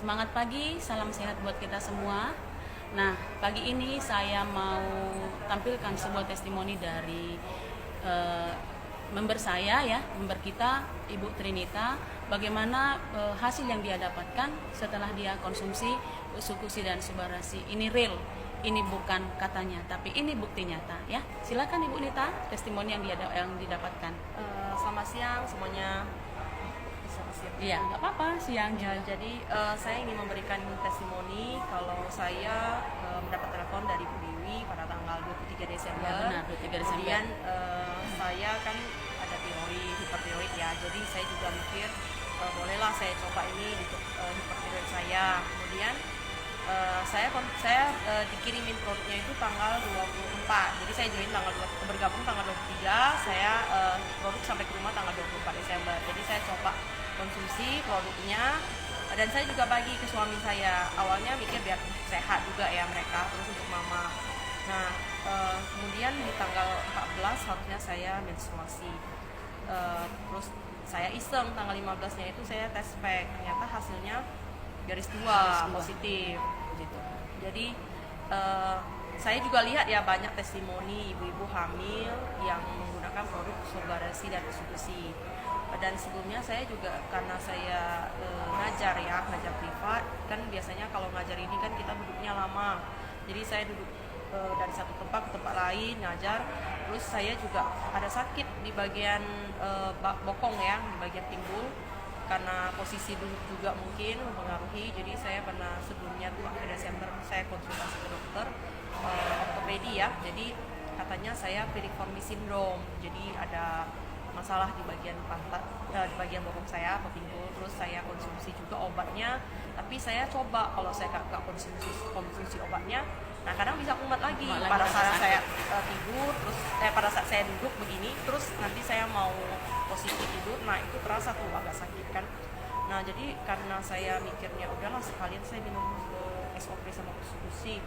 Semangat pagi, salam sehat buat kita semua. Nah, pagi ini saya mau tampilkan sebuah testimoni dari eh, member saya ya, member kita, Ibu Trinita, bagaimana hasil yang dia dapatkan setelah dia konsumsi Sukusi dan Subarasi. Ini real, ini bukan katanya, tapi ini bukti nyata ya. Silakan Ibu Nita, testimoni yang didapatkan. Selamat siang semuanya. Iya, nggak apa-apa siang Ya, juga. jadi saya ingin memberikan testimoni kalau saya mendapat telepon dari Bu Dewi pada tanggal 23 Desember. Ya, benar, 23 Desember. Kemudian saya kan ada tiroid, hipertiroid ya. Jadi saya juga mikir bolehlah saya coba ini untuk hipertiroid saya. Kemudian saya dikirimin produknya itu tanggal 24. Jadi saya join bergabung tanggal 23, saya produk sampai ke rumah tanggal 24 Desember. Jadi saya coba konsumsi produknya dan saya juga bagi ke suami saya. Awalnya mikir biar sehat juga ya mereka, terus untuk mama. Nah, kemudian di tanggal 14 harusnya saya menstruasi. Terus saya iseng tanggal 15-nya itu saya tes pack, ternyata hasilnya garis 2 positif gitu. Jadi saya juga lihat ya banyak testimoni ibu-ibu hamil yang menggunakan produk Subarasi dan Sukusi. Dan sebelumnya saya juga karena saya ngajar privat, kan biasanya kalau ngajar ini kan kita duduknya lama. Jadi saya duduk dari satu tempat ke tempat lain ngajar. Terus saya juga ada sakit di bagian bokong ya, di bagian pinggul, karena posisi duduk juga mungkin mempengaruhi. Jadi saya pernah sebelumnya tuh akhir Desember saya konsultasi ke dokter ortopedi ya. Jadi katanya saya piriformis syndrome. Jadi ada masalah di bagian pantat, di bagian bokong saya, pinggul. Terus saya konsumsi juga obatnya, tapi saya coba kalau saya nggak konsumsi obatnya, nah kadang bisa kumat lagi pada saat saya tidur, terus pada saat saya duduk begini, terus nanti saya mau posisi tidur, nah itu terasa tuh agak sakit kan. Nah jadi karena saya mikirnya udahlah sekalian saya minum SOP sama Sukusi,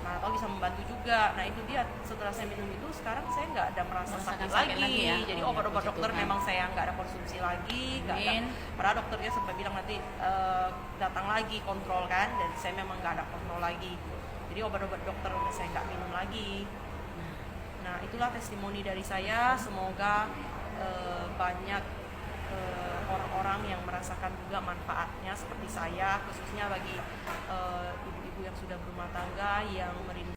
nah atau bisa membantu juga. Nah itu dia, setelah saya minum itu sekarang saya nggak ada merasa sakit lagi ya? Jadi obat-obat dokter memang saya nggak ada konsumsi lagi, nggak ada. Padahal dokternya sempat bilang nanti datang lagi kontrol kan, dan saya memang nggak ada kontrol lagi. Jadi obat-obat dokter udah saya nggak minum lagi. Nah itulah testimoni dari saya. Semoga banyak orang-orang yang merasakan juga manfaatnya seperti saya, khususnya bagi ibu-ibu yang sudah berumah tangga yang merindu